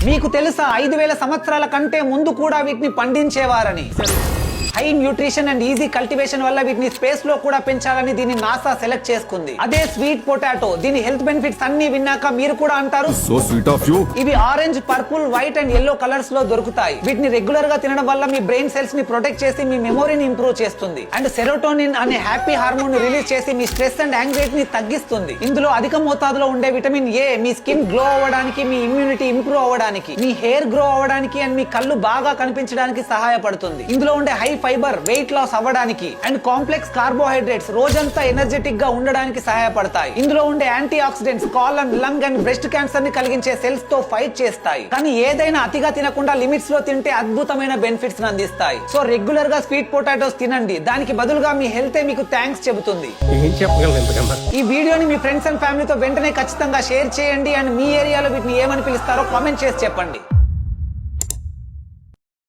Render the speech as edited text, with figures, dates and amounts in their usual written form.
మీకు తెలుసా 5000 సంవత్సరాల కంటే ముందు కూడా వీటిని పండించేవారని. High nutrition and easy cultivation వల్ల వీటిని స్పేస్ లో కూడా పెంచాలని దీన్ని నాసా సెలెక్ట్ చేసుకుంది. అదే స్వీట్ పొటాటో. దీని హెల్త్ బెనిఫిట్స్ అన్ని విన్నాక మీరు కూడా అంటారు, సో స్వీట్ ఆఫ్ యూ. ఇవి orange, purple, white and yellow colours లో దొరుకుతాయి. వీటిని రెగ్యులర్ గా తినడం వల్ల మీ బ్రెయిన్ సెల్స్ ని ప్రొటెక్ట్ చేసి మీ మెమొరీని ఇంప్రూవ్ చేస్తుంది. అండ్ సెరోటోనిన్ అనే హ్యాపీ హార్మోన్ ని రిలీజ్ చేసి మీ స్ట్రెస్ అండ్ యాంగ్జైటీని తగ్గిస్తుంది. ఇందులో అధిక మోతాదులో ఉండే విటమిన్ ఏ మీ స్కిన్ గ్లో అవ్వడానికి, మీ ఇమ్యూనిటీ ఇంప్రూవ్ అవ్వడానికి, మీ హెయిర్ గ్రో అవ్వడానికి అండ్ మీ కళ్ళు బాగా కనిపించడానికి సహాయపడుతుంది. ఇందులో ఉండే హై ఫైబర్ వెయిట్ లాస్ అవ్వడానికి అండ్ కాంప్లెక్స్ కార్బోహైడ్రేట్స్ రోజంతా ఎనర్జెటిక్ గా ఉండడానికి సహాయపడతాయి. ఇందులో ఉండే antioxidants colon, lung and breast cancer ని కలిగించే సెల్స్ తో ఫైట్ చేస్తాయి. కానీ ఏదైనా అతిగా తినకుండా లిమిట్స్ లో తింటే అద్భుతమైన బెనిఫిట్స్ అందిస్తాయి. సో రెగ్యులర్ గా స్వీట్ పొటాటోస్ తినండి. దానికి బదులుగా మీ హెల్త్ మీకు థ్యాంక్స్ చెబుతుంది. ఈ వీడియోని మీ ఫ్రెండ్స్ అండ్ ఫ్యామిలీతో వెంటనే ఖచ్చితంగా షేర్ చేయండి. అండ్ మీ ఏరియాలో వీటిని ఏమని పిలుస్తారో కామెంట్ చేసి చెప్పండి.